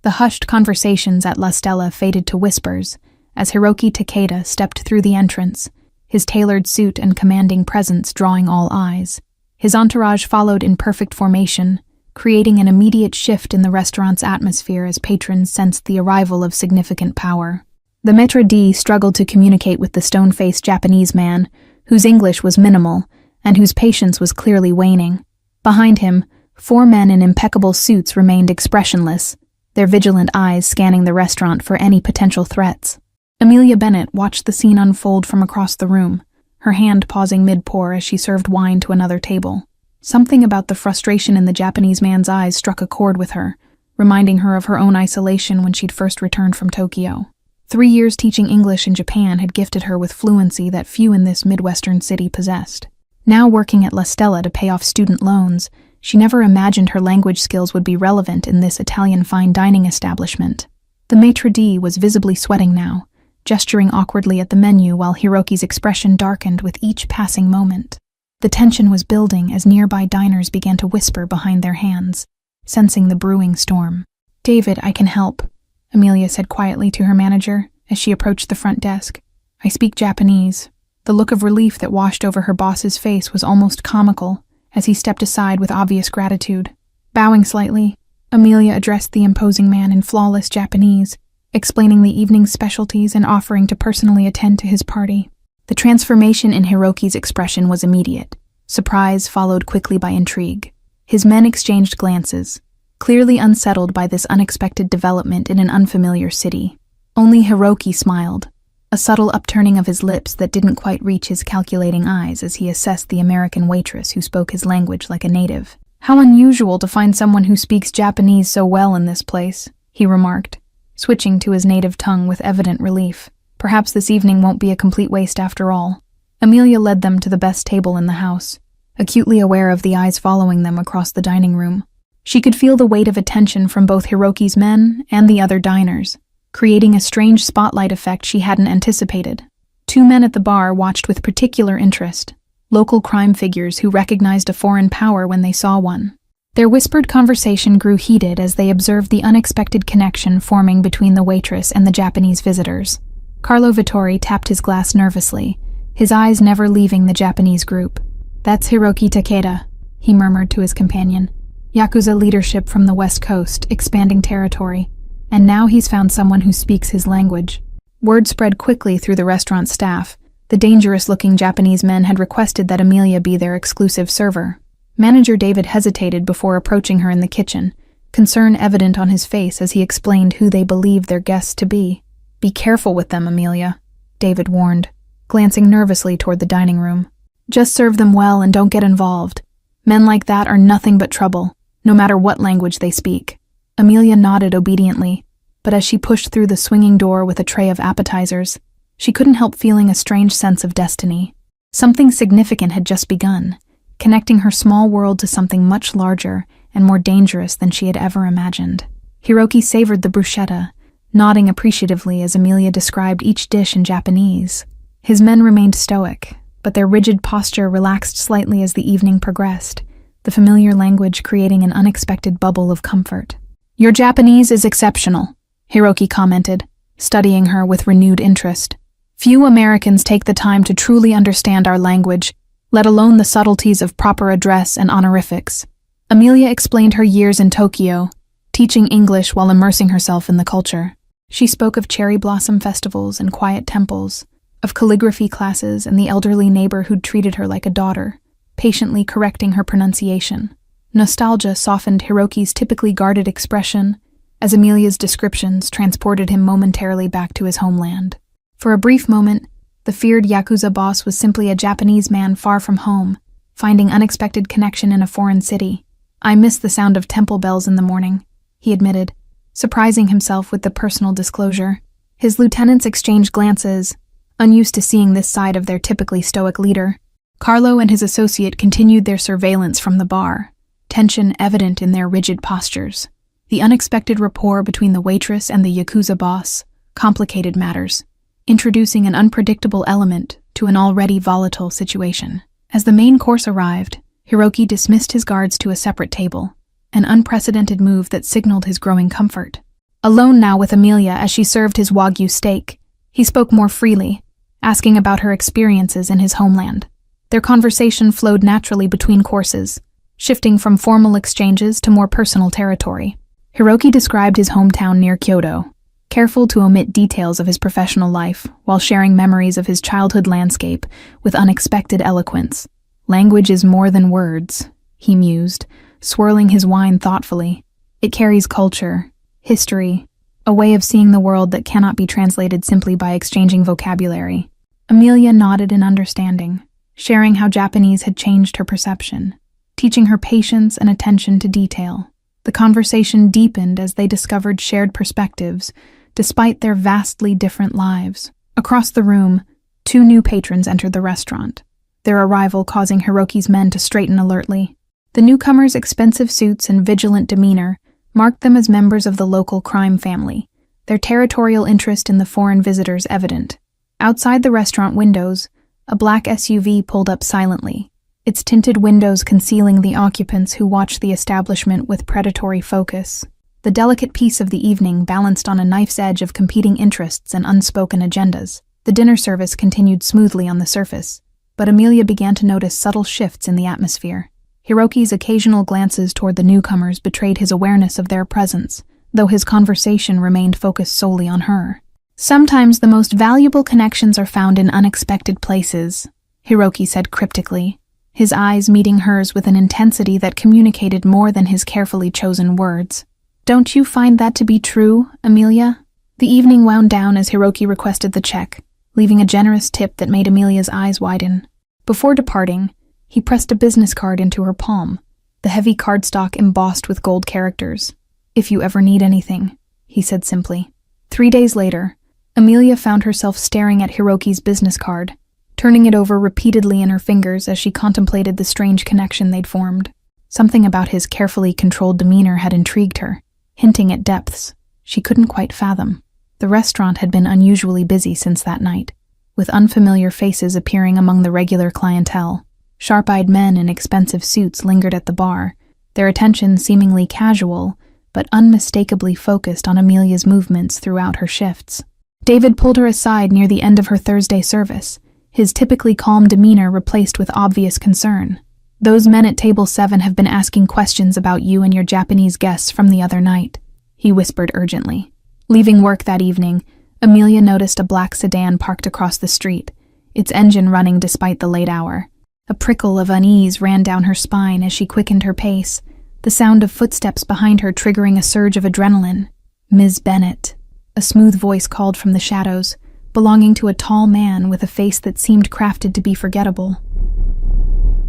The hushed conversations at La Stella faded to whispers as Hiroki Takeda stepped through the entrance, his tailored suit and commanding presence drawing all eyes. His entourage followed in perfect formation, creating an immediate shift in the restaurant's atmosphere as patrons sensed the arrival of significant power. The maître d' struggled to communicate with the stone-faced Japanese man, whose English was minimal and whose patience was clearly waning. Behind him, 4 men in impeccable suits remained expressionless, their vigilant eyes scanning the restaurant for any potential threats. Amelia Bennett watched the scene unfold from across the room, her hand pausing mid-pour as she served wine to another table. Something about the frustration in the Japanese man's eyes struck a chord with her, reminding her of her own isolation when she'd first returned from Tokyo. 3 years teaching English in Japan had gifted her with fluency that few in this Midwestern city possessed. Now working at La Stella to pay off student loans, she never imagined her language skills would be relevant in this Italian fine dining establishment. The maître d' was visibly sweating now, gesturing awkwardly at the menu while Hiroki's expression darkened with each passing moment. The tension was building as nearby diners began to whisper behind their hands, sensing the brewing storm. "David, I can help," Amelia said quietly to her manager as she approached the front desk. "I speak Japanese." The look of relief that washed over her boss's face was almost comical as he stepped aside with obvious gratitude. Bowing slightly, Amelia addressed the imposing man in flawless Japanese, explaining the evening's specialties and offering to personally attend to his party. The transformation in Hiroki's expression was immediate. Surprise followed quickly by intrigue. His men exchanged glances, clearly unsettled by this unexpected development in an unfamiliar city. Only Hiroki smiled, a subtle upturning of his lips that didn't quite reach his calculating eyes as he assessed the American waitress who spoke his language like a native. "How unusual to find someone who speaks Japanese so well in this place," he remarked, switching to his native tongue with evident relief. "Perhaps this evening won't be a complete waste after all." Amelia led them to the best table in the house, acutely aware of the eyes following them across the dining room. She could feel the weight of attention from both Hiroki's men and the other diners, creating a strange spotlight effect she hadn't anticipated. 2 men at the bar watched with particular interest, local crime figures who recognized a foreign power when they saw one. Their whispered conversation grew heated as they observed the unexpected connection forming between the waitress and the Japanese visitors. Carlo Vittori tapped his glass nervously, his eyes never leaving the Japanese group. "That's Hiroki Takeda," he murmured to his companion. "Yakuza leadership from the West Coast, expanding territory. And now he's found someone who speaks his language." Word spread quickly through the restaurant staff. The dangerous-looking Japanese men had requested that Amelia be their exclusive server. Manager David hesitated before approaching her in the kitchen, concern evident on his face as he explained who they believed their guests to be. "Be careful with them, Amelia," David warned, glancing nervously toward the dining room. "Just serve them well and don't get involved. Men like that are nothing but trouble, no matter what language they speak." Amelia nodded obediently, but as she pushed through the swinging door with a tray of appetizers, she couldn't help feeling a strange sense of destiny. Something significant had just begun, connecting her small world to something much larger and more dangerous than she had ever imagined. Hiroki savored the bruschetta, nodding appreciatively as Amelia described each dish in Japanese. His men remained stoic, but their rigid posture relaxed slightly as the evening progressed, the familiar language creating an unexpected bubble of comfort. "Your Japanese is exceptional," Hiroki commented, studying her with renewed interest. "Few Americans take the time to truly understand our language, let alone the subtleties of proper address and honorifics." Amelia explained her years in Tokyo, teaching English while immersing herself in the culture. She spoke of cherry blossom festivals and quiet temples, of calligraphy classes and the elderly neighbor who'd treated her like a daughter, patiently correcting her pronunciation. Nostalgia softened Hiroki's typically guarded expression, as Amelia's descriptions transported him momentarily back to his homeland. For a brief moment, the feared Yakuza boss was simply a Japanese man far from home, finding unexpected connection in a foreign city. "I miss the sound of temple bells in the morning," he admitted, surprising himself with the personal disclosure. His lieutenants exchanged glances, unused to seeing this side of their typically stoic leader. Carlo and his associate continued their surveillance from the bar, tension evident in their rigid postures. The unexpected rapport between the waitress and the Yakuza boss complicated matters, introducing an unpredictable element to an already volatile situation. As the main course arrived, Hiroki dismissed his guards to a separate table, an unprecedented move that signaled his growing comfort. Alone now with Amelia as she served his Wagyu steak, he spoke more freely, asking about her experiences in his homeland. Their conversation flowed naturally between courses, shifting from formal exchanges to more personal territory. Hiroki described his hometown near Kyoto, careful to omit details of his professional life while sharing memories of his childhood landscape with unexpected eloquence. Language is more than words, he mused, swirling his wine thoughtfully. It carries culture, history, a way of seeing the world that cannot be translated simply by exchanging vocabulary. Amelia nodded in understanding, sharing how Japanese had changed her perception, teaching her patience and attention to detail. The conversation deepened as they discovered shared perspectives, despite their vastly different lives. Across the room, 2 new patrons entered the restaurant, their arrival causing Hiroki's men to straighten alertly. The newcomers' expensive suits and vigilant demeanor marked them as members of the local crime family, their territorial interest in the foreign visitors evident. Outside the restaurant windows, a black SUV pulled up silently, its tinted windows concealing the occupants who watched the establishment with predatory focus. The delicate peace of the evening balanced on a knife's edge of competing interests and unspoken agendas. The dinner service continued smoothly on the surface, but Amelia began to notice subtle shifts in the atmosphere. Hiroki's occasional glances toward the newcomers betrayed his awareness of their presence, though his conversation remained focused solely on her. Sometimes the most valuable connections are found in unexpected places, Hiroki said cryptically, his eyes meeting hers with an intensity that communicated more than his carefully chosen words. Don't you find that to be true, Amelia? The evening wound down as Hiroki requested the check, leaving a generous tip that made Amelia's eyes widen. Before departing, he pressed a business card into her palm, the heavy cardstock embossed with gold characters. If you ever need anything, he said simply. 3 days later, Amelia found herself staring at Hiroki's business card, turning it over repeatedly in her fingers as she contemplated the strange connection they'd formed. Something about his carefully controlled demeanor had intrigued her, hinting at depths she couldn't quite fathom. The restaurant had been unusually busy since that night, with unfamiliar faces appearing among the regular clientele. Sharp-eyed men in expensive suits lingered at the bar, their attention seemingly casual, but unmistakably focused on Amelia's movements throughout her shifts. David pulled her aside near the end of her Thursday service, his typically calm demeanor replaced with obvious concern. Those men at table 7 have been asking questions about you and your Japanese guests from the other night, he whispered urgently. Leaving work that evening, Amelia noticed a black sedan parked across the street, its engine running despite the late hour. A prickle of unease ran down her spine as she quickened her pace, the sound of footsteps behind her triggering a surge of adrenaline. Ms. Bennett, a smooth voice called from the shadows, belonging to a tall man with a face that seemed crafted to be forgettable.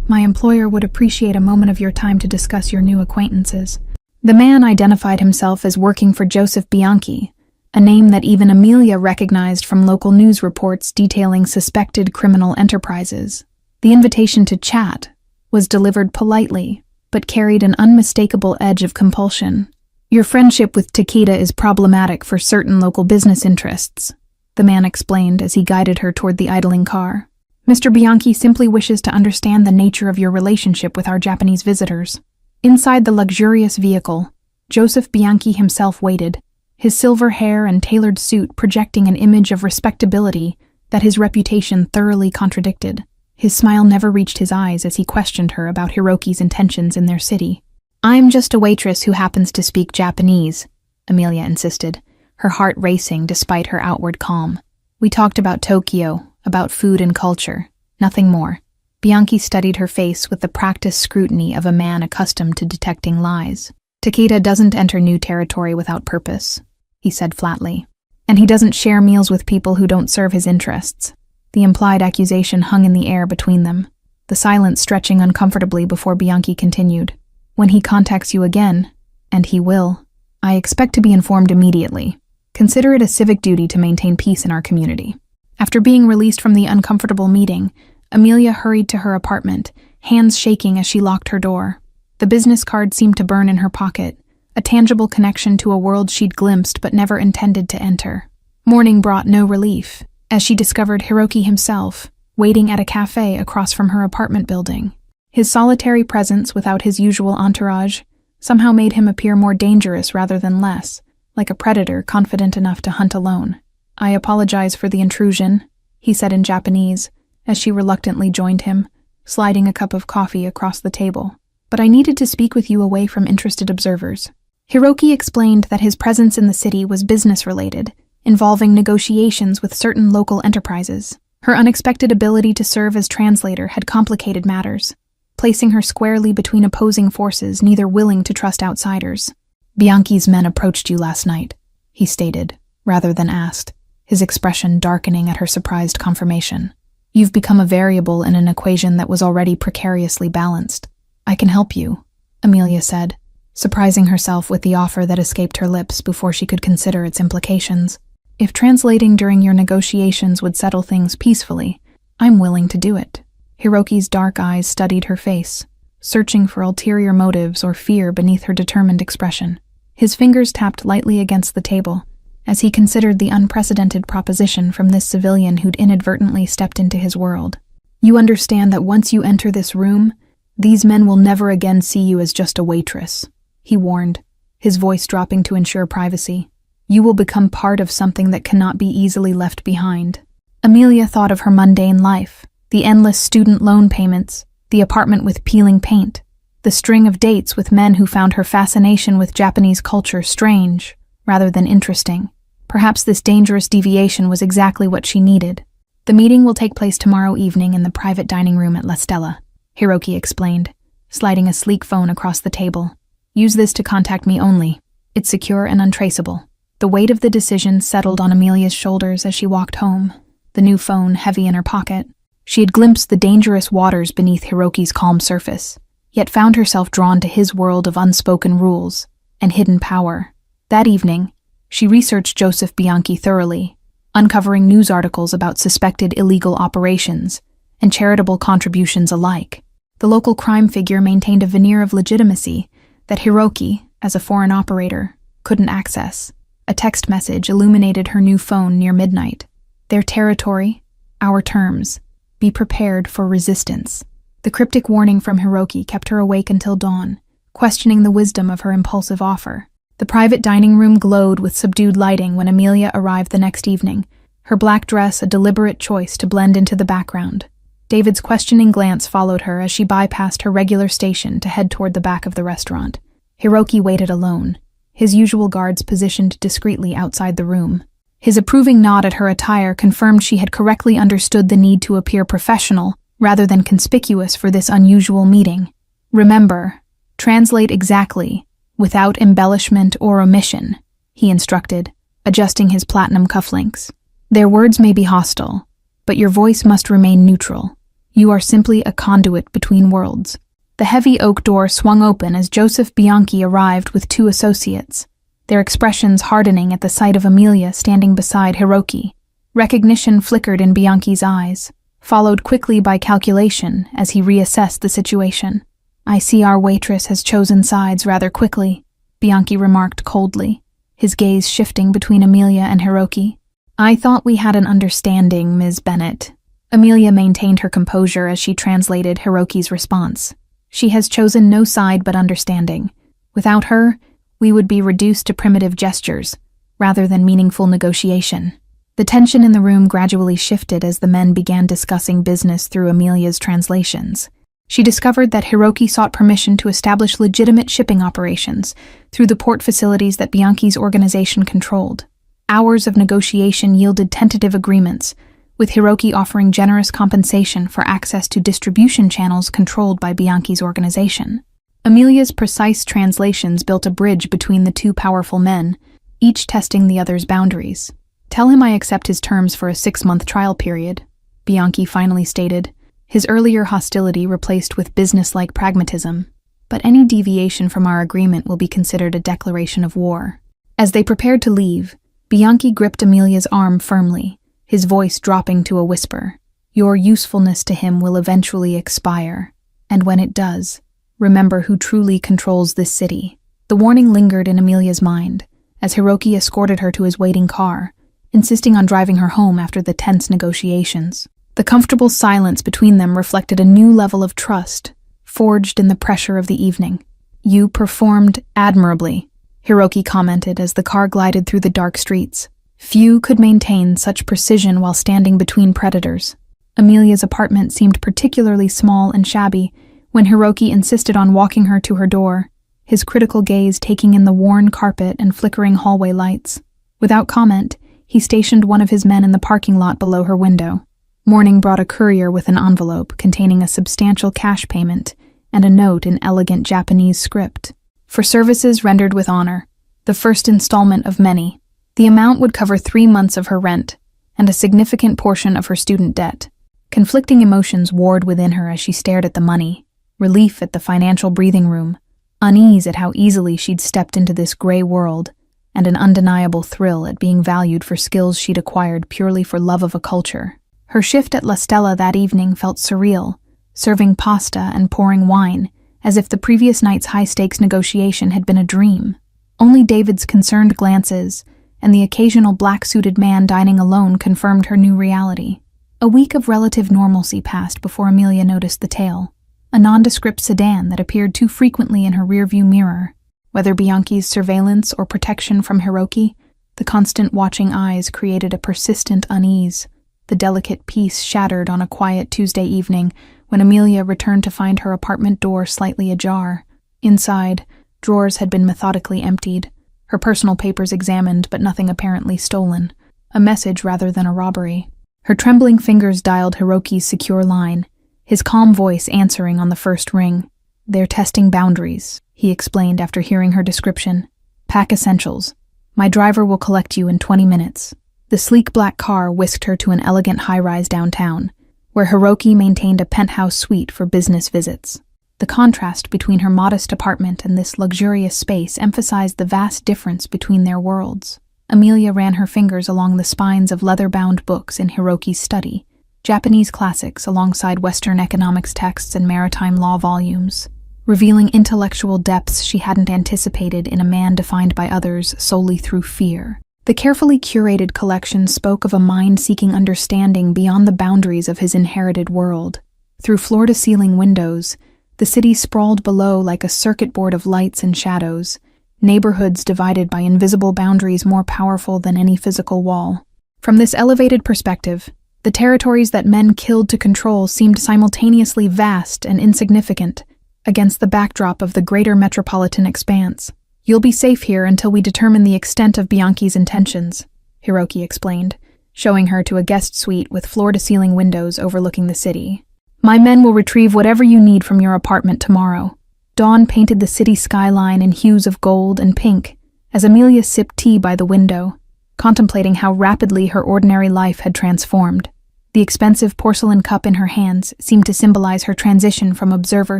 My employer would appreciate a moment of your time to discuss your new acquaintances. The man identified himself as working for Joseph Bianchi, a name that even Amelia recognized from local news reports detailing suspected criminal enterprises. The invitation to chat was delivered politely, but carried an unmistakable edge of compulsion. Your friendship with Takeda is problematic for certain local business interests, the man explained as he guided her toward the idling car. Mr. Bianchi simply wishes to understand the nature of your relationship with our Japanese visitors. Inside the luxurious vehicle, Joseph Bianchi himself waited, his silver hair and tailored suit projecting an image of respectability that his reputation thoroughly contradicted. His smile never reached his eyes as he questioned her about Hiroki's intentions in their city. I'm just a waitress who happens to speak Japanese, Amelia insisted, her heart racing despite her outward calm. We talked about Tokyo, about food and culture, nothing more. Bianchi studied her face with the practiced scrutiny of a man accustomed to detecting lies. Takeda doesn't enter new territory without purpose, he said flatly. And he doesn't share meals with people who don't serve his interests. The implied accusation hung in the air between them, the silence stretching uncomfortably before Bianchi continued. When he contacts you again, and he will, I expect to be informed immediately. Consider it a civic duty to maintain peace in our community. After being released from the uncomfortable meeting, Amelia hurried to her apartment, hands shaking as she locked her door. The business card seemed to burn in her pocket, a tangible connection to a world she'd glimpsed but never intended to enter. Morning brought no relief, as she discovered Hiroki himself, waiting at a cafe across from her apartment building. His solitary presence without his usual entourage somehow made him appear more dangerous rather than less, like a predator confident enough to hunt alone. "I apologize for the intrusion," he said in Japanese, as she reluctantly joined him, sliding a cup of coffee across the table. "But I needed to speak with you away from interested observers." Hiroki explained that his presence in the city was business-related, involving negotiations with certain local enterprises. Her unexpected ability to serve as translator had complicated matters, placing her squarely between opposing forces neither willing to trust outsiders. "Bianchi's men approached you last night," he stated, rather than asked, his expression darkening at her surprised confirmation. "You've become a variable in an equation that was already precariously balanced." "I can help you," Amelia said, surprising herself with the offer that escaped her lips before she could consider its implications. "If translating during your negotiations would settle things peacefully, I'm willing to do it." Hiroki's dark eyes studied her face, searching for ulterior motives or fear beneath her determined expression. His fingers tapped lightly against the table, as he considered the unprecedented proposition from this civilian who'd inadvertently stepped into his world. "You understand that once you enter this room, these men will never again see you as just a waitress," he warned, his voice dropping to ensure privacy. "You will become part of something that cannot be easily left behind." Amelia thought of her mundane life, the endless student loan payments, the apartment with peeling paint, the string of dates with men who found her fascination with Japanese culture strange rather than interesting. Perhaps this dangerous deviation was exactly what she needed. "The meeting will take place tomorrow evening in the private dining room at La Stella," Hiroki explained, sliding a sleek phone across the table. "Use this to contact me only. It's secure and untraceable." The weight of the decision settled on Amelia's shoulders as she walked home, the new phone heavy in her pocket. She had glimpsed the dangerous waters beneath Hiroki's calm surface, yet found herself drawn to his world of unspoken rules and hidden power. That evening, she researched Joseph Bianchi thoroughly, uncovering news articles about suspected illegal operations and charitable contributions alike. The local crime figure maintained a veneer of legitimacy that Hiroki, as a foreign operator, couldn't access. A text message illuminated her new phone near midnight. "Their territory, our terms. Be prepared for resistance." The cryptic warning from Hiroki kept her awake until dawn, questioning the wisdom of her impulsive offer. The private dining room glowed with subdued lighting when Amelia arrived the next evening, her black dress a deliberate choice to blend into the background. David's questioning glance followed her as she bypassed her regular station to head toward the back of the restaurant. Hiroki waited alone, his usual guards positioned discreetly outside the room. His approving nod at her attire confirmed she had correctly understood the need to appear professional rather than conspicuous for this unusual meeting. "Remember, translate exactly, without embellishment or omission," he instructed, adjusting his platinum cufflinks. "Their words may be hostile, but your voice must remain neutral. You are simply a conduit between worlds." The heavy oak door swung open as Joseph Bianchi arrived with 2 associates, their expressions hardening at the sight of Amelia standing beside Hiroki. Recognition flickered in Bianchi's eyes, followed quickly by calculation as he reassessed the situation. "I see our waitress has chosen sides rather quickly," Bianchi remarked coldly, his gaze shifting between Amelia and Hiroki. "I thought we had an understanding, Ms. Bennett." Amelia maintained her composure as she translated Hiroki's response. "She has chosen no side but understanding. Without her, we would be reduced to primitive gestures, rather than meaningful negotiation." The tension in the room gradually shifted as the men began discussing business through Amelia's translations. She discovered that Hiroki sought permission to establish legitimate shipping operations through the port facilities that Bianchi's organization controlled. Hours of negotiation yielded tentative agreements, with Hiroki offering generous compensation for access to distribution channels controlled by Bianchi's organization. Amelia's precise translations built a bridge between the 2 powerful men, each testing the other's boundaries. "Tell him I accept his terms for a 6-month trial period," Bianchi finally stated, his earlier hostility replaced with business-like pragmatism. "But any deviation from our agreement will be considered a declaration of war." As they prepared to leave, Bianchi gripped Amelia's arm firmly, his voice dropping to a whisper. "Your usefulness to him will eventually expire, and when it does, remember who truly controls this city." The warning lingered in Amelia's mind, as Hiroki escorted her to his waiting car, insisting on driving her home after the tense negotiations. The comfortable silence between them reflected a new level of trust, forged in the pressure of the evening. "You performed admirably," Hiroki commented as the car glided through the dark streets. Few could maintain such precision while standing between predators. Amelia's apartment seemed particularly small and shabby when Hiroki insisted on walking her to her door, his critical gaze taking in the worn carpet and flickering hallway lights. Without comment, he stationed one of his men in the parking lot below her window. Morning brought a courier with an envelope containing a substantial cash payment and a note in elegant Japanese script. For services rendered with honor, the first installment of many. The amount would cover 3 months of her rent and a significant portion of her student debt. Conflicting emotions warred within her as she stared at the money. Relief at the financial breathing room, unease at how easily she'd stepped into this gray world, and an undeniable thrill at being valued for skills she'd acquired purely for love of a culture. Her shift at La Stella that evening felt surreal, serving pasta and pouring wine, as if the previous night's high-stakes negotiation had been a dream. Only David's concerned glances and the occasional black-suited man dining alone confirmed her new reality. A week of relative normalcy passed before Amelia noticed the tail, a nondescript sedan that appeared too frequently in her rearview mirror. Whether Bianchi's surveillance or protection from Hiroki, the constant watching eyes created a persistent unease. The delicate peace shattered on a quiet Tuesday evening when Amelia returned to find her apartment door slightly ajar. Inside, drawers had been methodically emptied, her personal papers examined but nothing apparently stolen. A message rather than a robbery. Her trembling fingers dialed Hiroki's secure line, his calm voice answering on the first ring. "They're testing boundaries," he explained after hearing her description. "Pack essentials. My driver will collect you in 20 minutes. The sleek black car whisked her to an elegant high-rise downtown, where Hiroki maintained a penthouse suite for business visits. The contrast between her modest apartment and this luxurious space emphasized the vast difference between their worlds. Amelia ran her fingers along the spines of leather-bound books in Hiroki's study, Japanese classics alongside Western economics texts and maritime law volumes, revealing intellectual depths she hadn't anticipated in a man defined by others solely through fear. The carefully curated collection spoke of a mind seeking understanding beyond the boundaries of his inherited world. Through floor-to-ceiling windows, the city sprawled below like a circuit board of lights and shadows, neighborhoods divided by invisible boundaries more powerful than any physical wall. From this elevated perspective, the territories that men killed to control seemed simultaneously vast and insignificant against the backdrop of the greater metropolitan expanse. "You'll be safe here until we determine the extent of Bianchi's intentions," Hiroki explained, showing her to a guest suite with floor-to-ceiling windows overlooking the city. "My men will retrieve whatever you need from your apartment tomorrow." Dawn painted the city skyline in hues of gold and pink as Amelia sipped tea by the window, contemplating how rapidly her ordinary life had transformed. The expensive porcelain cup in her hands seemed to symbolize her transition from observer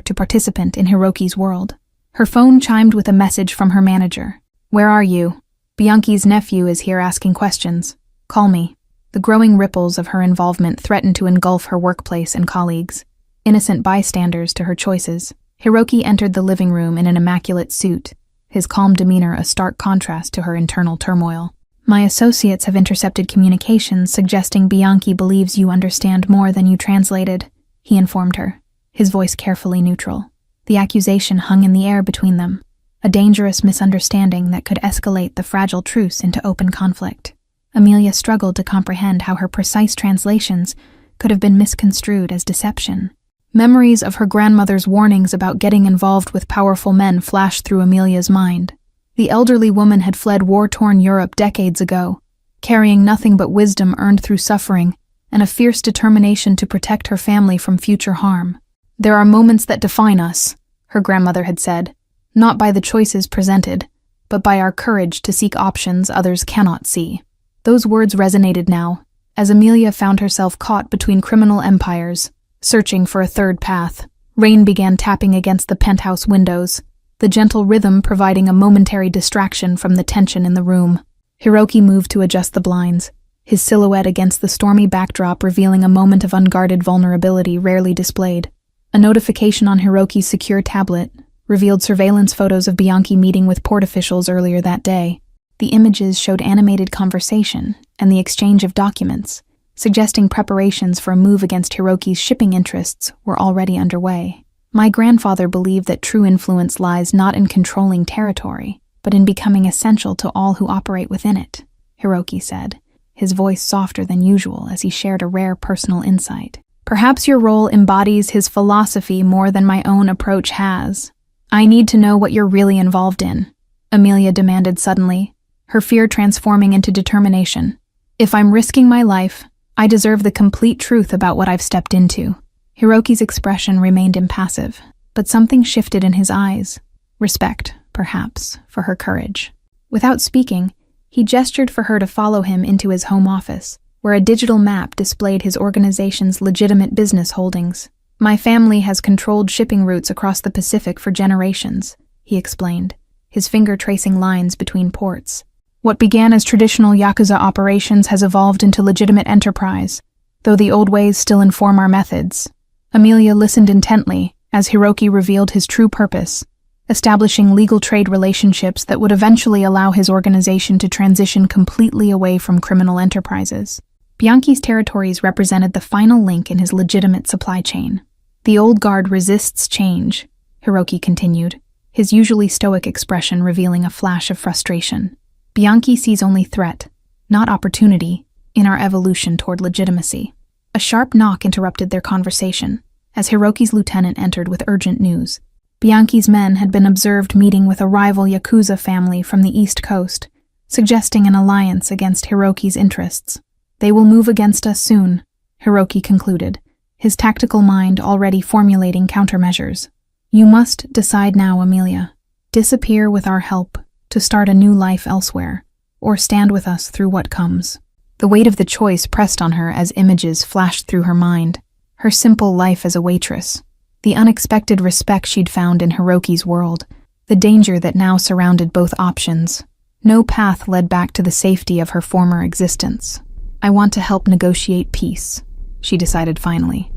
to participant in Hiroki's world. Her phone chimed with a message from her manager. "Where are you? Bianchi's nephew is here asking questions. Call me." The growing ripples of her involvement threatened to engulf her workplace and colleagues, innocent bystanders to her choices. Hiroki entered the living room in an immaculate suit, his calm demeanor a stark contrast to her internal turmoil. "My associates have intercepted communications suggesting Bianchi believes you understand more than you translated," he informed her, his voice carefully neutral. The accusation hung in the air between them, a dangerous misunderstanding that could escalate the fragile truce into open conflict. Amelia struggled to comprehend how her precise translations could have been misconstrued as deception. Memories of her grandmother's warnings about getting involved with powerful men flashed through Amelia's mind. The elderly woman had fled war-torn Europe decades ago, carrying nothing but wisdom earned through suffering and a fierce determination to protect her family from future harm. "There are moments that define us," her grandmother had said, "not by the choices presented, but by our courage to seek options others cannot see." Those words resonated now, as Amelia found herself caught between criminal empires, searching for a third path. Rain began tapping against the penthouse windows, the gentle rhythm providing a momentary distraction from the tension in the room. Hiroki moved to adjust the blinds, his silhouette against the stormy backdrop revealing a moment of unguarded vulnerability rarely displayed. A notification on Hiroki's secure tablet revealed surveillance photos of Bianchi meeting with port officials earlier that day. The images showed animated conversation and the exchange of documents, suggesting preparations for a move against Hiroki's shipping interests were already underway. "My grandfather believed that true influence lies not in controlling territory, but in becoming essential to all who operate within it, Hiroki said, his voice softer than usual as he shared a rare personal insight. Perhaps your role embodies his philosophy more than my own approach has. I need to know what you're really involved in, Amelia demanded suddenly, her fear transforming into determination. If I'm risking my life, I deserve the complete truth about what I've stepped into. Hiroki's expression remained impassive, but something shifted in his eyes. Respect, perhaps, for her courage. Without speaking, he gestured for her to follow him into his home office, where a digital map displayed his organization's legitimate business holdings. My family has controlled shipping routes across the Pacific for generations, he explained, his finger tracing lines between ports. What began as traditional Yakuza operations has evolved into legitimate enterprise, though the old ways still inform our methods. Amelia listened intently as Hiroki revealed his true purpose, establishing legal trade relationships that would eventually allow his organization to transition completely away from criminal enterprises. Bianchi's territories represented the final link in his legitimate supply chain. The old guard resists change, Hiroki continued, his usually stoic expression revealing a flash of frustration. Bianchi sees only threat, not opportunity, in our evolution toward legitimacy. A sharp knock interrupted their conversation, as Hiroki's lieutenant entered with urgent news. Bianchi's men had been observed meeting with a rival Yakuza family from the East Coast, suggesting an alliance against Hiroki's interests. They will move against us soon, Hiroki concluded, his tactical mind already formulating countermeasures. You must decide now, Amelia. Disappear with our help to start a new life elsewhere, or stand with us through what comes. The weight of the choice pressed on her as images flashed through her mind. Her simple life as a waitress, the unexpected respect she'd found in Hiroki's world, the danger that now surrounded both options. No path led back to the safety of her former existence. I want to help negotiate peace, she decided finally,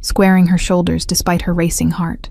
squaring her shoulders despite her racing heart.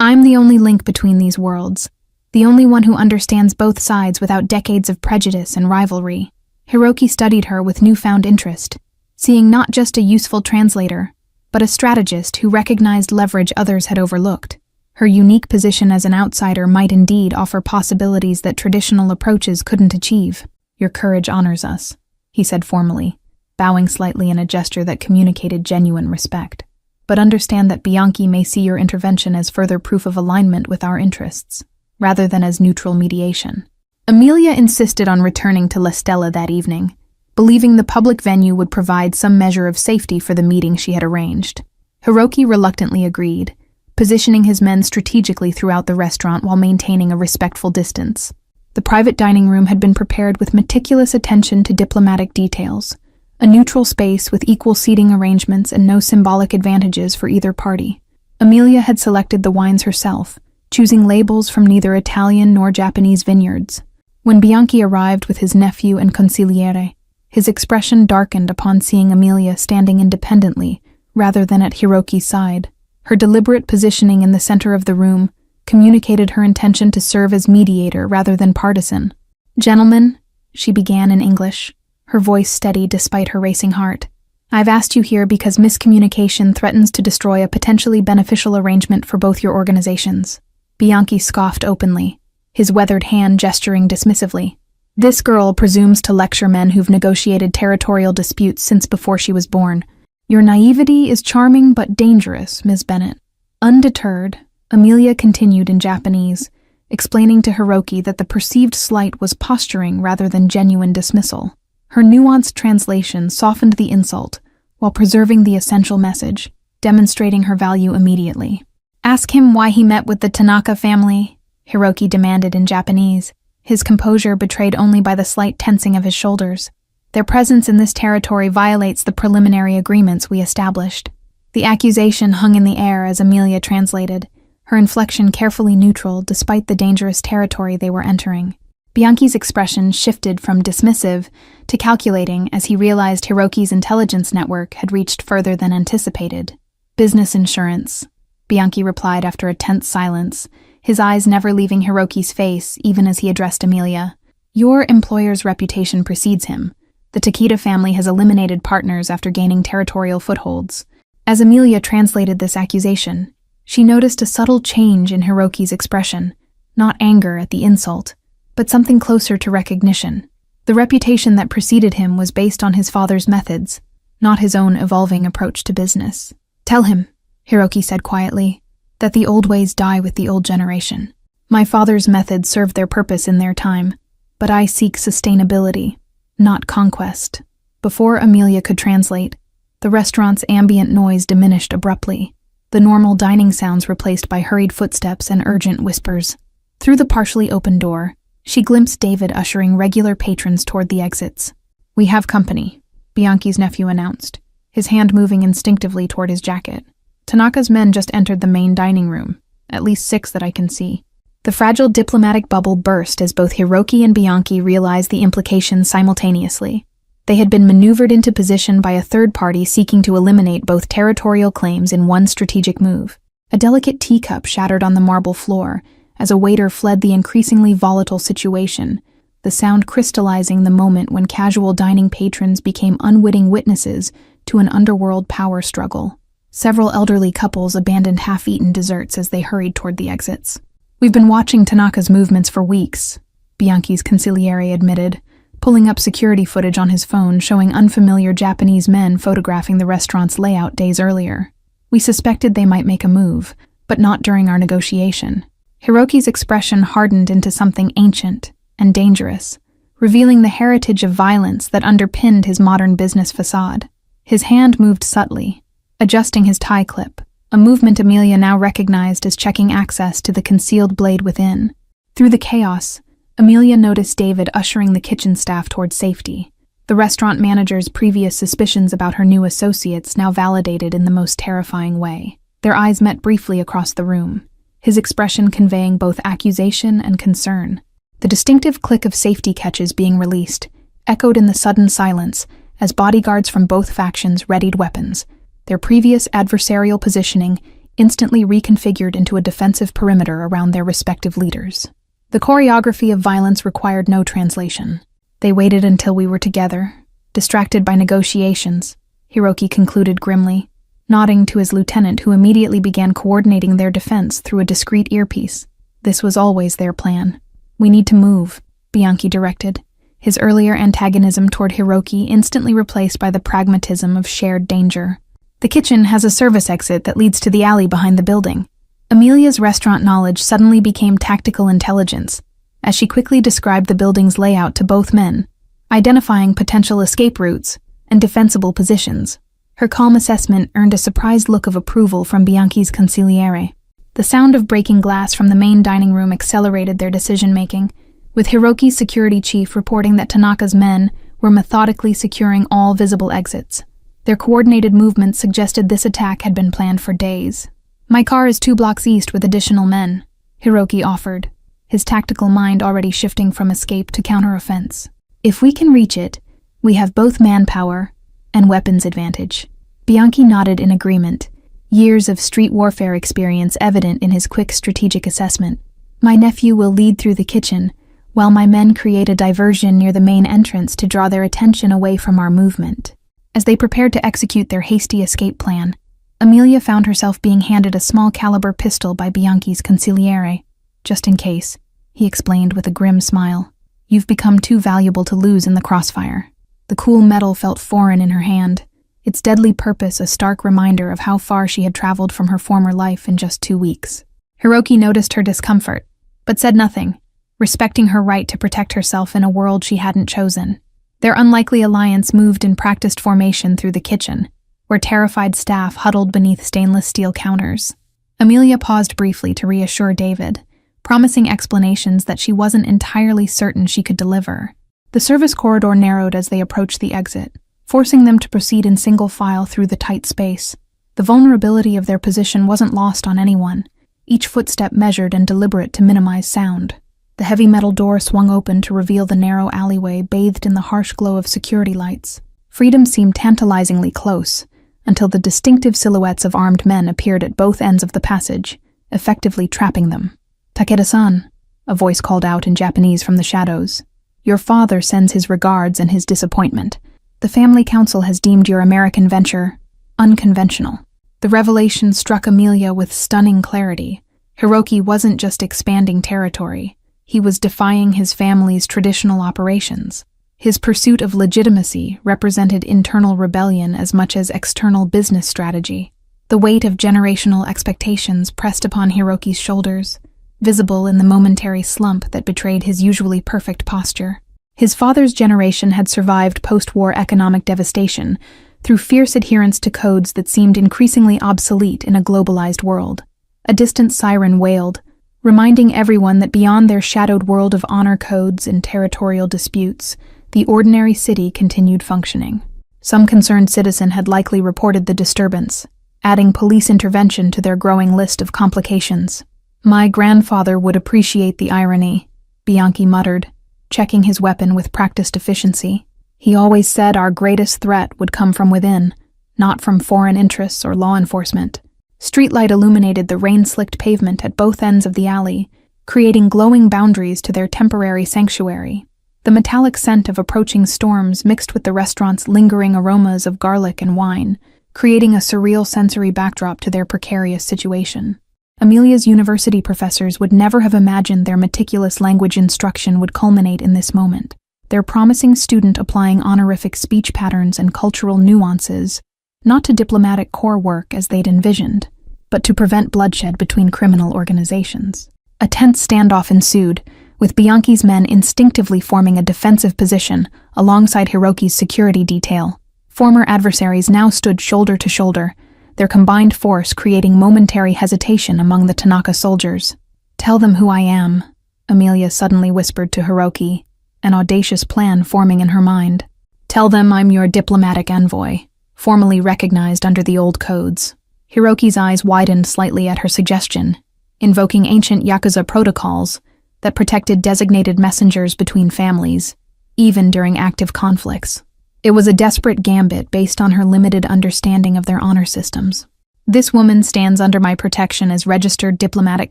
I'm the only link between these worlds, the only one who understands both sides without decades of prejudice and rivalry. Hiroki studied her with newfound interest, seeing not just a useful translator, but a strategist who recognized leverage others had overlooked. Her unique position as an outsider might indeed offer possibilities that traditional approaches couldn't achieve. Your courage honors us, he said formally, bowing slightly in a gesture that communicated genuine respect. But understand that Bianchi may see your intervention as further proof of alignment with our interests, rather than as neutral mediation. Amelia insisted on returning to La Stella that evening, believing the public venue would provide some measure of safety for the meeting she had arranged. Hiroki reluctantly agreed, positioning his men strategically throughout the restaurant while maintaining a respectful distance. The private dining room had been prepared with meticulous attention to diplomatic details, a neutral space with equal seating arrangements and no symbolic advantages for either party. Amelia had selected the wines herself, choosing labels from neither Italian nor Japanese vineyards. When Bianchi arrived with his nephew and consigliere, his expression darkened upon seeing Amelia standing independently rather than at Hiroki's side. Her deliberate positioning in the center of the room communicated her intention to serve as mediator rather than partisan. Gentlemen, she began in English, her voice steady despite her racing heart. I've asked you here because miscommunication threatens to destroy a potentially beneficial arrangement for both your organizations. Bianchi scoffed openly, his weathered hand gesturing dismissively. This girl presumes to lecture men who've negotiated territorial disputes since before she was born. Your naivety is charming but dangerous, Ms. Bennett. Undeterred, Amelia continued in Japanese, explaining to Hiroki that the perceived slight was posturing rather than genuine dismissal. Her nuanced translation softened the insult, while preserving the essential message, demonstrating her value immediately. Ask him why he met with the Tanaka family, Hiroki demanded in Japanese, his composure betrayed only by the slight tensing of his shoulders. Their presence in this territory violates the preliminary agreements we established. The accusation hung in the air as Amelia translated, her inflection carefully neutral despite the dangerous territory they were entering. Bianchi's expression shifted from dismissive to calculating as he realized Hiroki's intelligence network had reached further than anticipated. Business insurance, Bianchi replied after a tense silence, his eyes never leaving Hiroki's face even as he addressed Amelia. Your employer's reputation precedes him. The Takeda family has eliminated partners after gaining territorial footholds. As Amelia translated this accusation, she noticed a subtle change in Hiroki's expression, not anger at the insult, but something closer to recognition. The reputation that preceded him was based on his father's methods, not his own evolving approach to business. "Tell him," Hiroki said quietly, "that the old ways die with the old generation. My father's methods served their purpose in their time, but I seek sustainability, not conquest." Before Amelia could translate, the restaurant's ambient noise diminished abruptly, the normal dining sounds replaced by hurried footsteps and urgent whispers. Through the partially open door, she glimpsed David ushering regular patrons toward the exits. "We have company," Bianchi's nephew announced, his hand moving instinctively toward his jacket. "Tanaka's men just entered the main dining room, at least 6 that I can see." The fragile diplomatic bubble burst as both Hiroki and Bianchi realized the implications simultaneously. They had been maneuvered into position by a third party seeking to eliminate both territorial claims in one strategic move. A delicate teacup shattered on the marble floor as a waiter fled the increasingly volatile situation, the sound crystallizing the moment when casual dining patrons became unwitting witnesses to an underworld power struggle. Several elderly couples abandoned half-eaten desserts as they hurried toward the exits. "We've been watching Tanaka's movements for weeks," Bianchi's consigliere admitted, pulling up security footage on his phone showing unfamiliar Japanese men photographing the restaurant's layout days earlier. "We suspected they might make a move, but not during our negotiation." Hiroki's expression hardened into something ancient and dangerous, revealing the heritage of violence that underpinned his modern business facade. His hand moved subtly, adjusting his tie clip, a movement Amelia now recognized as checking access to the concealed blade within. Through the chaos, Amelia noticed David ushering the kitchen staff toward safety, the restaurant manager's previous suspicions about her new associates now validated in the most terrifying way. Their eyes met briefly across the room, his expression conveying both accusation and concern. The distinctive click of safety catches being released echoed in the sudden silence as bodyguards from both factions readied weapons, their previous adversarial positioning instantly reconfigured into a defensive perimeter around their respective leaders. The choreography of violence required no translation. "They waited until we were together, distracted by negotiations," Hiroki concluded grimly, nodding to his lieutenant who immediately began coordinating their defense through a discreet earpiece. "This was always their plan." "We need to move," Bianchi directed, his earlier antagonism toward Hiroki instantly replaced by the pragmatism of shared danger. "The kitchen has a service exit that leads to the alley behind the building." Amelia's restaurant knowledge suddenly became tactical intelligence, as she quickly described the building's layout to both men, identifying potential escape routes and defensible positions. Her calm assessment earned a surprised look of approval from Bianchi's consigliere. The sound of breaking glass from the main dining room accelerated their decision-making, with Hiroki's security chief reporting that Tanaka's men were methodically securing all visible exits. Their coordinated movements suggested this attack had been planned for days. "My car is 2 blocks east with additional men," Hiroki offered, his tactical mind already shifting from escape to counteroffense. "If we can reach it, we have both manpower and weapons advantage." Bianchi nodded in agreement, years of street warfare experience evident in his quick strategic assessment. "My nephew will lead through the kitchen, while my men create a diversion near the main entrance to draw their attention away from our movement." As they prepared to execute their hasty escape plan, Amelia found herself being handed a small-caliber pistol by Bianchi's consigliere. "Just in case," he explained with a grim smile. "You've become too valuable to lose in the crossfire." The cool metal felt foreign in her hand, its deadly purpose a stark reminder of how far she had traveled from her former life in just 2 weeks. Hiroki noticed her discomfort, but said nothing, respecting her right to protect herself in a world she hadn't chosen. Their unlikely alliance moved in practiced formation through the kitchen, where terrified staff huddled beneath stainless steel counters. Amelia paused briefly to reassure David, promising explanations that she wasn't entirely certain she could deliver. The service corridor narrowed as they approached the exit, forcing them to proceed in single file through the tight space. The vulnerability of their position wasn't lost on anyone, each footstep measured and deliberate to minimize sound. The heavy metal door swung open to reveal the narrow alleyway bathed in the harsh glow of security lights. Freedom seemed tantalizingly close, until the distinctive silhouettes of armed men appeared at both ends of the passage, effectively trapping them. "Takeda-san," a voice called out in Japanese from the shadows. "Your father sends his regards and his disappointment. The family council has deemed your American venture unconventional." The revelation struck Amelia with stunning clarity. Hiroki wasn't just expanding territory. He was defying his family's traditional operations. His pursuit of legitimacy represented internal rebellion as much as external business strategy. The weight of generational expectations pressed upon Hiroki's shoulders, visible in the momentary slump that betrayed his usually perfect posture. His father's generation had survived post-war economic devastation through fierce adherence to codes that seemed increasingly obsolete in a globalized world. A distant siren wailed, reminding everyone that beyond their shadowed world of honor codes and territorial disputes, the ordinary city continued functioning. Some concerned citizen had likely reported the disturbance, adding police intervention to their growing list of complications. "My grandfather would appreciate the irony," Bianchi muttered, checking his weapon with practiced efficiency. "He always said our greatest threat would come from within, not from foreign interests or law enforcement." Streetlight illuminated the rain-slicked pavement at both ends of the alley, creating glowing boundaries to their temporary sanctuary. The metallic scent of approaching storms mixed with the restaurant's lingering aromas of garlic and wine, creating a surreal sensory backdrop to their precarious situation. Amelia's university professors would never have imagined their meticulous language instruction would culminate in this moment, their promising student applying honorific speech patterns and cultural nuances, not to diplomatic core work as they'd envisioned, but to prevent bloodshed between criminal organizations. A tense standoff ensued, with Bianchi's men instinctively forming a defensive position alongside Hiroki's security detail. Former adversaries now stood shoulder to shoulder, their combined force creating momentary hesitation among the Tanaka soldiers. "Tell them who I am," Amelia suddenly whispered to Hiroki, an audacious plan forming in her mind. "Tell them I'm your diplomatic envoy, formally recognized under the old codes." Hiroki's eyes widened slightly at her suggestion, invoking ancient Yakuza protocols that protected designated messengers between families, even during active conflicts. It was a desperate gambit based on her limited understanding of their honor systems. "This woman stands under my protection as registered diplomatic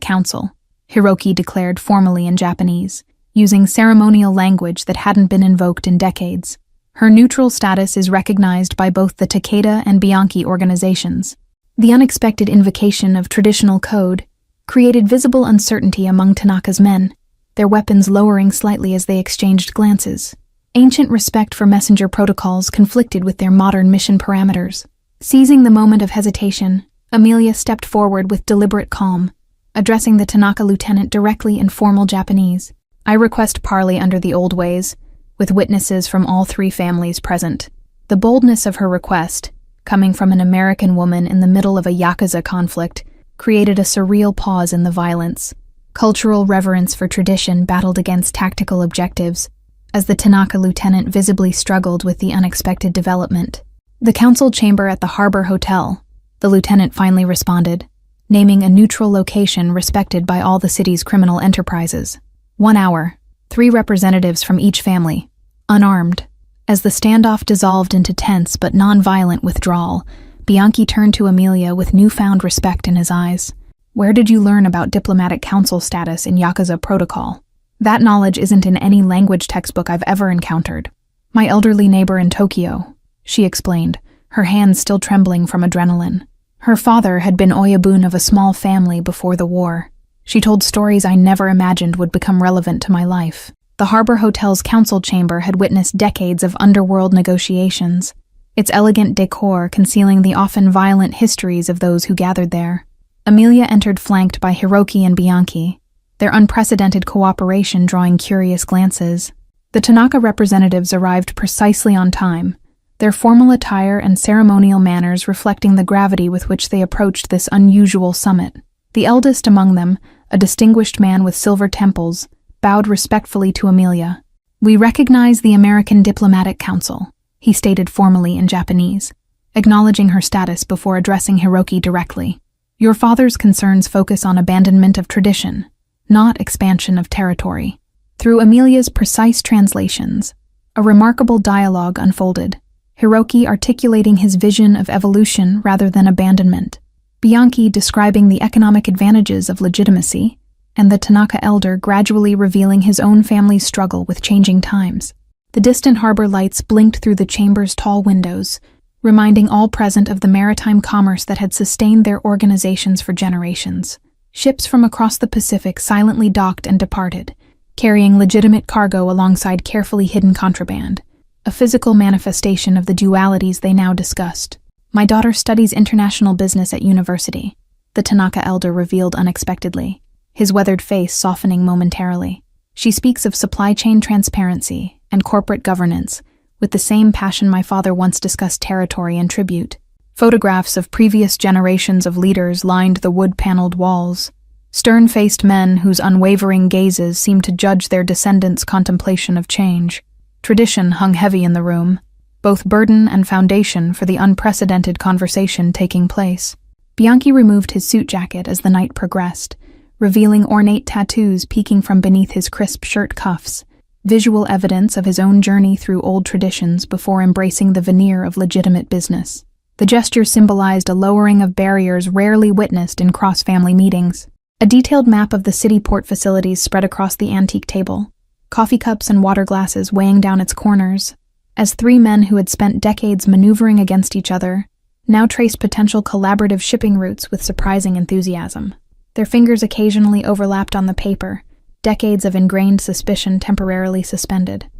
counsel," Hiroki declared formally in Japanese, using ceremonial language that hadn't been invoked in decades. Her neutral status is recognized by both the Takeda and Bianchi organizations. The unexpected invocation of traditional code created visible uncertainty among Tanaka's men, their weapons lowering slightly as they exchanged glances. Ancient respect for messenger protocols conflicted with their modern mission parameters. Seizing the moment of hesitation, Amelia stepped forward with deliberate calm, addressing the Tanaka lieutenant directly in formal Japanese. "I request parley under the old ways, with witnesses from all three families present." The boldness of her request, coming from an American woman in the middle of a Yakuza conflict, created a surreal pause in the violence. Cultural reverence for tradition battled against tactical objectives, as the Tanaka lieutenant visibly struggled with the unexpected development. "The council chamber at the Harbor Hotel," the lieutenant finally responded, naming a neutral location respected by all the city's criminal enterprises. 1 hour, 3 representatives from each family, unarmed. As the standoff dissolved into tense but non-violent withdrawal, Bianchi turned to Amelia with newfound respect in his eyes. "Where did you learn about diplomatic council status in Yakuza protocol? That knowledge isn't in any language textbook I've ever encountered." "My elderly neighbor in Tokyo," she explained, her hands still trembling from adrenaline. Her father had been Oyabun of a small family before the war. She told stories I never imagined would become relevant to my life. The Harbor Hotel's council chamber had witnessed decades of underworld negotiations, its elegant decor concealing the often violent histories of those who gathered there. Amelia entered flanked by Hiroki and Bianchi, their unprecedented cooperation drawing curious glances. The Tanaka representatives arrived precisely on time, their formal attire and ceremonial manners reflecting the gravity with which they approached this unusual summit. The eldest among them, a distinguished man with silver temples, bowed respectfully to Amelia. "We recognize the American Diplomatic Council," he stated formally in Japanese, acknowledging her status before addressing Hiroki directly. "Your father's concerns focus on abandonment of tradition, not expansion of territory." Through Amelia's precise translations, a remarkable dialogue unfolded, Hiroki articulating his vision of evolution rather than abandonment, Bianchi describing the economic advantages of legitimacy, and the Tanaka elder gradually revealing his own family's struggle with changing times. The distant harbor lights blinked through the chamber's tall windows, reminding all present of the maritime commerce that had sustained their organizations for generations. Ships from across the Pacific silently docked and departed, carrying legitimate cargo alongside carefully hidden contraband, a physical manifestation of the dualities they now discussed. My daughter studies international business at university, the Tanaka elder revealed unexpectedly, his weathered face softening momentarily. She speaks of supply chain transparency and corporate governance with the same passion my father once discussed territory and tribute. Photographs of previous generations of leaders lined the wood-paneled walls, stern-faced men whose unwavering gazes seemed to judge their descendants' contemplation of change. Tradition hung heavy in the room, both burden and foundation for the unprecedented conversation taking place. Bianchi removed his suit jacket as the night progressed, revealing ornate tattoos peeking from beneath his crisp shirt cuffs, visual evidence of his own journey through old traditions before embracing the veneer of legitimate business. The gesture symbolized a lowering of barriers rarely witnessed in cross-family meetings. A detailed map of the city port facilities spread across the antique table, coffee cups and water glasses weighing down its corners, as three men who had spent decades maneuvering against each other now traced potential collaborative shipping routes with surprising enthusiasm. Their fingers occasionally overlapped on the paper, decades of ingrained suspicion temporarily suspended.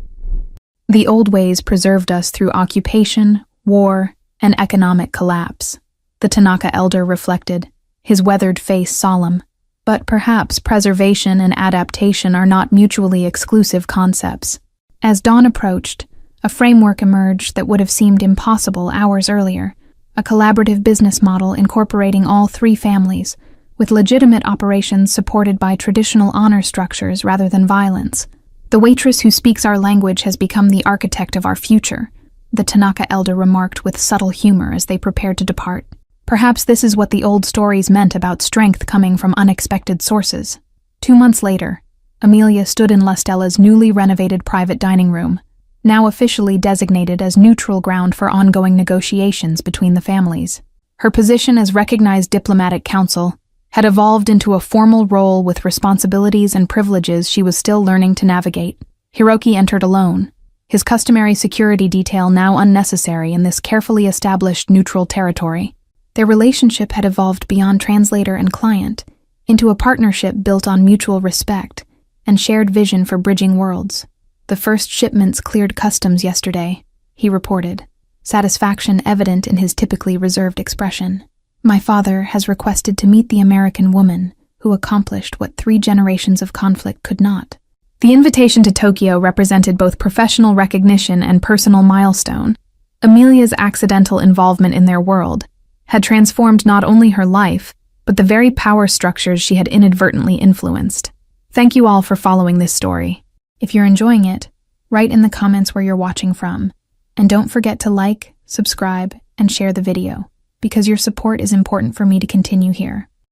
The old ways preserved us through occupation, war, and economic collapse, the Tanaka elder reflected, his weathered face solemn. But perhaps preservation and adaptation are not mutually exclusive concepts. As dawn approached, a framework emerged that would have seemed impossible hours earlier, a collaborative business model incorporating all three families, with legitimate operations supported by traditional honor structures rather than violence. The waitress who speaks our language has become the architect of our future, the Tanaka elder remarked with subtle humor as they prepared to depart. Perhaps this is what the old stories meant about strength coming from unexpected sources. 2 months later, Amelia stood in Lustella's newly renovated private dining room, now officially designated as neutral ground for ongoing negotiations between the families. Her position as recognized diplomatic counsel had evolved into a formal role with responsibilities and privileges she was still learning to navigate. Hiroki entered alone, his customary security detail now unnecessary in this carefully established neutral territory. Their relationship had evolved beyond translator and client, into a partnership built on mutual respect and shared vision for bridging worlds. The first shipments cleared customs yesterday, he reported, satisfaction evident in his typically reserved expression. My father has requested to meet the American woman who accomplished what 3 generations of conflict could not. The invitation to Tokyo represented both professional recognition and personal milestone. Amelia's accidental involvement in their world had transformed not only her life, but the very power structures she had inadvertently influenced. Thank you all for following this story. If you're enjoying it, write in the comments where you're watching from, and don't forget to like, subscribe, and share the video, because your support is important for me to continue here.